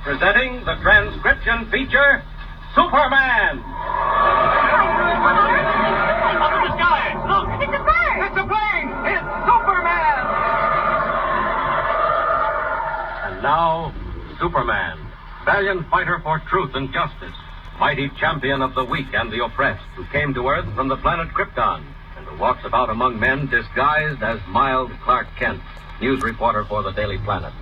presenting the transcription feature, Superman. Up in the sky! Look! It's a bird! It's a plane! It's Superman! And now, Superman, valiant fighter for truth and justice, mighty champion of the weak and the oppressed, who came to Earth from the planet Krypton, and who walks about among men disguised as mild Clark Kent, news reporter for the Daily Planet.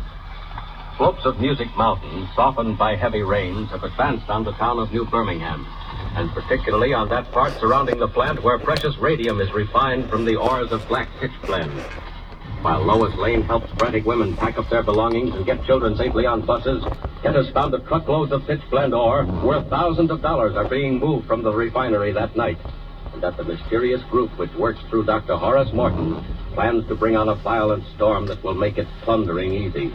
Slopes of Music Mountain, softened by heavy rains, have advanced on the town of New Birmingham, and particularly on that part surrounding the plant where precious radium is refined from the ores of black pitch blende. While Lois Lane helps frantic women pack up their belongings and get children safely on buses, Kent has found that truckloads of pitch blende ore worth thousands of dollars are being moved from the refinery that night, and that the mysterious group which works through Dr. Horace Morton plans to bring on a violent storm that will make its plundering easy.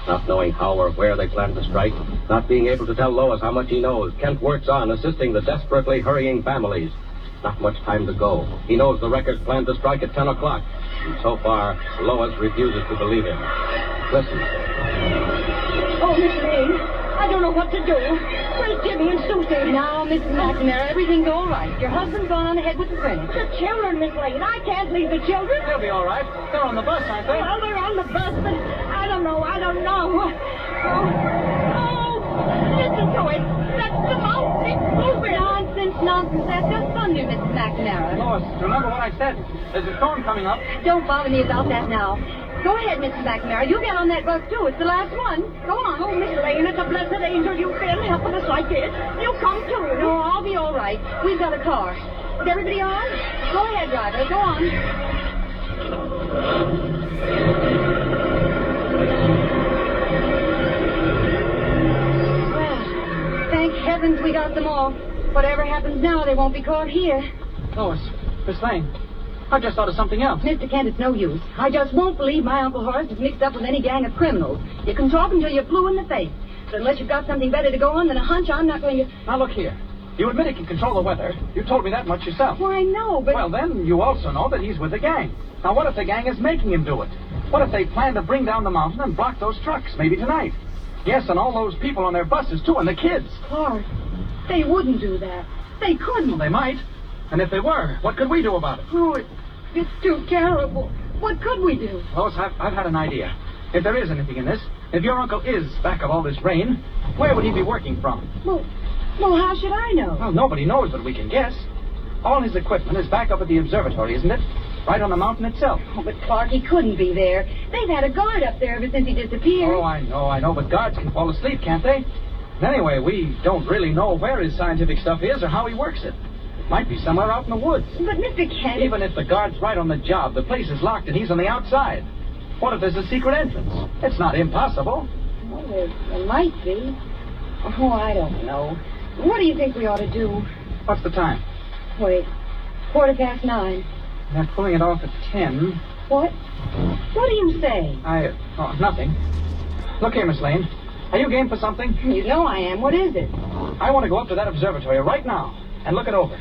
Not knowing how or where they plan to strike, not being able to tell Lois how much he knows, Kent works on, assisting the desperately hurrying families. Not much time to go. He knows the wreckers plan to strike at 10 o'clock. And so far, Lois refuses to believe him. Listen. Oh, Miss Lane, I don't know what to do. Where's Jimmy and Susie? Now, Mrs. McNamara, everything's all right. Your husband's gone on ahead with the furniture. The children, Miss Lane. I can't leave the children. They'll be all right. They're on the bus, aren't they? Well, they're on the bus, but I don't know. Oh, listen to it. That's the mountain. It's moving. Nonsense. That's just thunder, Mrs. McNamara. Lois, remember what I said. There's a storm coming up. Don't bother me about that now. Go ahead, Mrs. McNamara. You get on that bus, too. It's the last one. Go on. Oh, Miss Lane, it's a blessed angel you've been helping us like this. You come too. No, I'll be all right. We've got a car. Is everybody on? Go ahead, driver. Go on. Well, thank heavens we got them all. Whatever happens now, they won't be caught here. Lois, Miss Lane, I just thought of something else. Mr. Kent, it's no use. I just won't believe my Uncle Horace is mixed up with any gang of criminals. You can talk until you're blue in the face. But unless you've got something better to go on than a hunch, I'm not going to... Now, look here. You admit he can control the weather. You told me that much yourself. Why, no, but... Well, then, you also know that he's with the gang. Now, what if the gang is making him do it? What if they plan to bring down the mountain and block those trucks, maybe tonight? Yes, and all those people on their buses, too, and the kids. Clark, they wouldn't do that. They couldn't. Well, they might. And if they were, what could we do about it? Oh, it's too terrible. What could we do? Lois, I've had an idea. If there is anything in this, if your uncle is back of all this rain, where would he be working from? Well, how should I know? Well, nobody knows, but we can guess. All his equipment is back up at the observatory, isn't it? Right on the mountain itself. Oh, but Clark, he couldn't be there. They've had a guard up there ever since he disappeared. Oh, I know, but guards can fall asleep, can't they? Anyway, we don't really know where his scientific stuff is or how he works it. It might be somewhere out in the woods. But, Mr. Kent... Even if the guard's right on the job, the place is locked and he's on the outside. What if there's a secret entrance? It's not impossible. Well, there might be. Oh, I don't know. What do you think we ought to do? What's the time? Wait. 9:15. They're pulling it off at 10. What? What do you say? Nothing. Look here, Miss Lane. Are you game for something? You know I am. What is it? I want to go up to that observatory right now and look it over.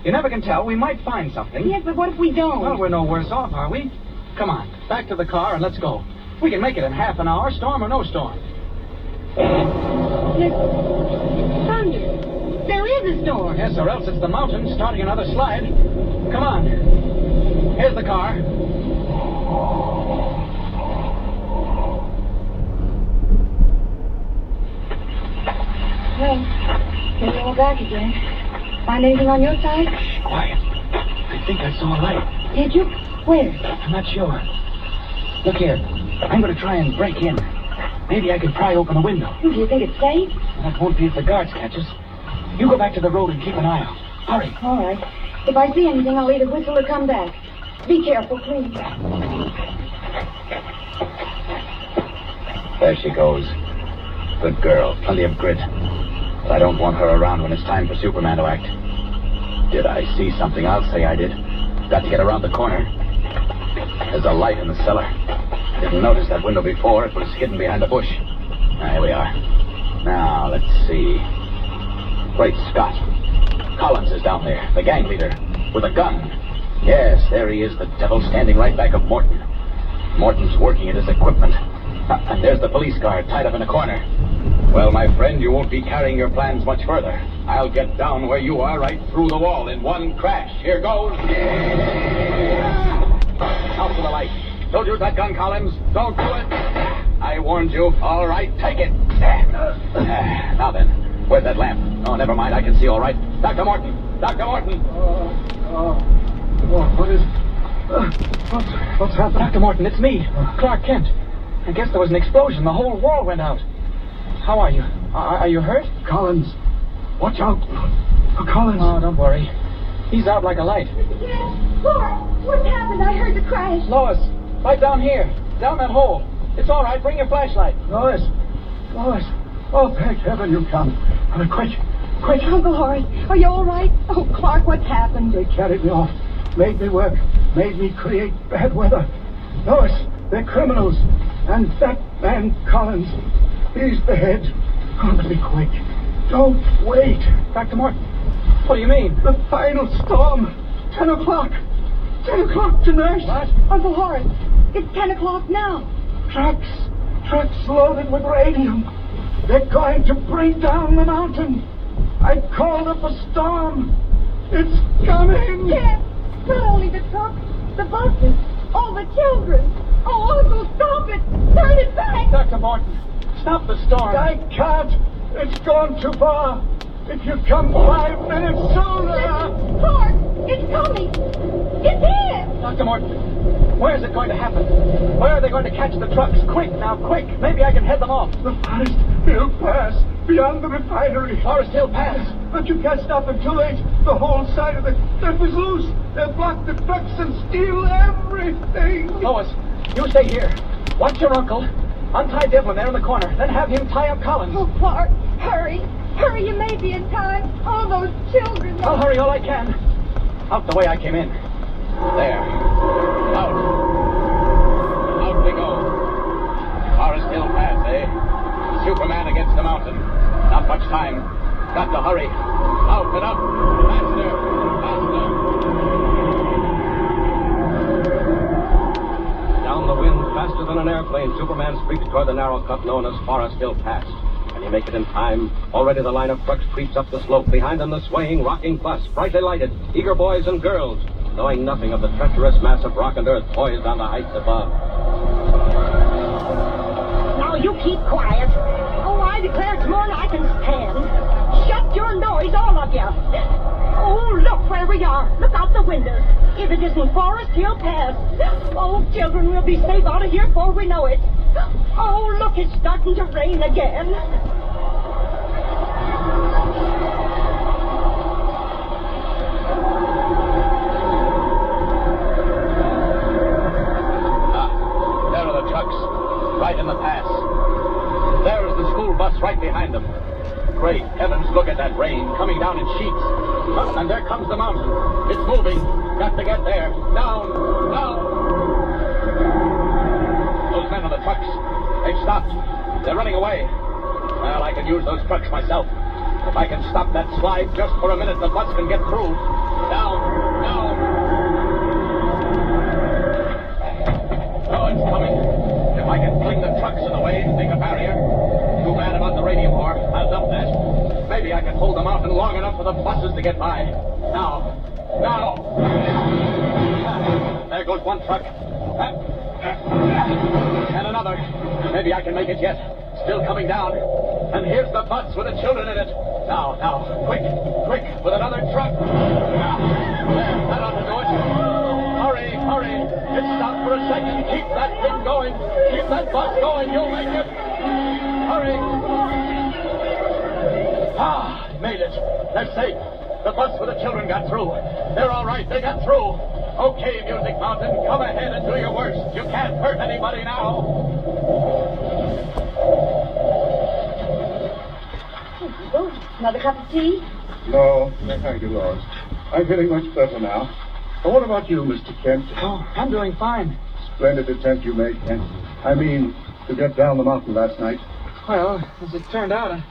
You never can tell. We might find something. Yes, but what if we don't? Well, we're no worse off, are we? Come on, back to the car and let's go. We can make it in half an hour, storm or no storm. Thunder. There is a storm. Yes, or else it's the mountain starting another slide. Come on. Here's the car. Well, here we are back again. Find anything on your side? Shh, quiet. I think I saw a light. Did you? Where? I'm not sure. Look here. I'm going to try and break in. Maybe I can pry open a window. Do you think it's safe? That won't be if the guards catch us. You go back to the road and keep an eye out. Hurry. All right. If I see anything, I'll either whistle or come back. Be careful, please. There she goes. Good girl. Plenty of grit. But I don't want her around when it's time for Superman to act. Did I see something? I'll say I did. Got to get around the corner. There's a light in the cellar. Didn't notice that window before. It was hidden behind a bush. Here we are. Now, let's see. Great Scott. Collins is down there, the gang leader, with a gun. Yes, there he is, the devil, standing right back of Morton. Morton's working at his equipment. And there's the police car tied up in a corner. Well, my friend, you won't be carrying your plans much further. I'll get down where you are right through the wall in one crash. Here goes. Out to the light. Don't use that gun, Collins. Don't do it. I warned you. All right, take it. Now then, where's that lamp? Oh, never mind. I can see all right. Dr. Morton. Dr. Morton. What's happened? Dr. Morton, it's me, Clark Kent. I guess there was an explosion. The whole wall went out. How are you? Are you hurt? Collins, watch out. Collins. Oh, don't worry. He's out like a light. Clark, what's happened? I heard the crash. Lois, right down here. Down that hole. It's all right. Bring your flashlight. Lois. Oh, thank heaven you come. Quick. Uncle Horace, are you all right? Oh, Clark, what's happened? They carried me off. Made me work. Made me create bad weather. Lois, they're criminals. And that man Collins, he's the head. Oh, but be quick. Don't wait. Dr. Morton, what do you mean? The final storm. 10 o'clock. 10 o'clock tonight. What? Uncle Horace, it's 10 o'clock now. Trucks loaded with radium. They're going to bring down the mountain. I called up a storm. It's coming. Yes, not only the trucks, the buses, all the children. Oh, Uncle, stop it. Turn it back. Dr. Morton, stop the storm. I can't. It's gone too far. If you come 5 minutes sooner. Listen, Clark, it's coming. It's here. Dr. Morton, where is it going to happen? Where are they going to catch the trucks? Quick, now, quick. Maybe I can head them off. The Forest Hill Pass, beyond the refinery. Forest Hill Pass. But you can't stop them too late. The whole side of the cliff is loose. They'll block the trucks and steal everything. Lois, you stay here. Watch your uncle. Untie Devlin there in the corner. Then have him tie up Collins. Oh, Clark, hurry. Hurry, you may be in time. All those children. I'll hurry all I can. Out the way I came in. There. Out we go. Forest Hill Pass, eh? Superman against the mountain. Not much time. Got to hurry. Out and up. Faster. Down the wind, faster than an airplane, Superman streaks toward the narrow cut known as Forest Hill Pass. Can he make it in time? Already the line of trucks creeps up the slope. Behind them the swaying, rocking bus, brightly lighted, eager boys and girls, knowing nothing of the treacherous mass of rock and earth poised on the heights above. Now you keep quiet. Oh, I declare it's more than I can stand. Shut your noise, all of you. Oh, look where we are. Look out the windows. If it isn't Forest Hill Pass. Oh, children, we'll be safe out of here before we know it. Oh, look, it's starting to rain again. There are the trucks, right in the pass. There's the school bus right behind them. Great heavens, look at that rain coming down in sheets. And there comes the mountain. It's moving. Got to get there. Down. Those men on the trucks, they've stopped. They're running away. Well, I can use those trucks myself. If I can stop that slide just for a minute, the bus can get through. Down. Oh, it's coming. If I can fling the trucks in the way and make a barrier. Too bad about the radium ore. I'll dump that. Maybe I can hold the mountain long enough for the buses to get by. Now. There goes one truck. And another. Maybe I can make it yet. Still coming down. And here's the bus with the children in it. Now. Quick. With another truck. There, that ought to do it. Hurry. It stopped for a second. Keep that thing going. Keep that bus going. You'll make it. Hurry. Made it. They're safe. The bus with the children got through. They're all right. They got through. Okay, Music Mountain, come ahead and do your worst. You can't hurt anybody now. Another cup of tea? No, thank you, Lois. I'm feeling much better now. But what about you, Mr. Kent? Oh, I'm doing fine. Splendid attempt you made, Kent. I mean, to get down the mountain last night. Well, as it turned out,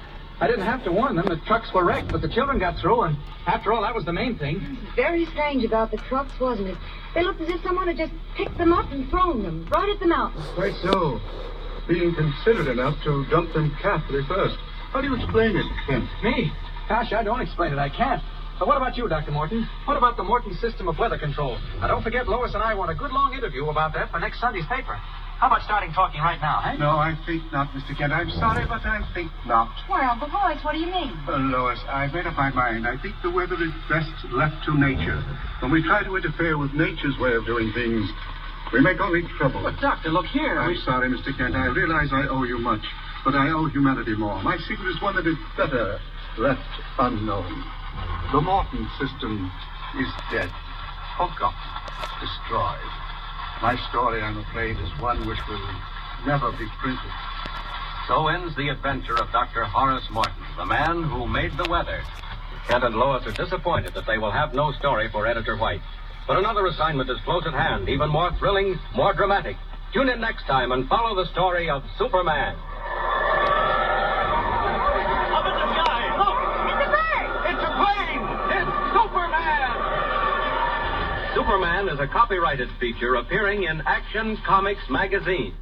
I didn't have to warn them. The trucks were wrecked, but the children got through, and after all, that was the main thing. Very strange about the trucks, wasn't it? They looked as if someone had just picked them up and thrown them right at the mountain. Quite so. Being considerate enough to dump them carefully first. How do you explain it, Kent? Me? Gosh, I don't explain it. I can't. But what about you, Dr. Morton? What about the Morton system of weather control? Now, don't forget, Lois and I want a good long interview about that for next Sunday's paper. How about starting talking right now, eh? No, I think not, Mr. Kent. I'm sorry, but I think not. Why, Uncle Horace, what do you mean? Lois, I've made up my mind. I think the weather is best left to nature. When we try to interfere with nature's way of doing things, we make only trouble. But, Doctor, look here. I'm sorry, Mr. Kent. I realize I owe you much, but I owe humanity more. My secret is one that is better left unknown. The Morton system is dead, forgotten, destroyed. My story, I'm afraid, is one which will never be printed. So ends the adventure of Dr. Horace Morton, the man who made the weather. Kent and Lois are disappointed that they will have no story for Editor White. But another assignment is close at hand, even more thrilling, more dramatic. Tune in next time and follow the story of Superman. Up in the sky! Look! It's a bird! It's a plane! It's Superman! Superman is a copyrighted feature appearing in Action Comics magazine.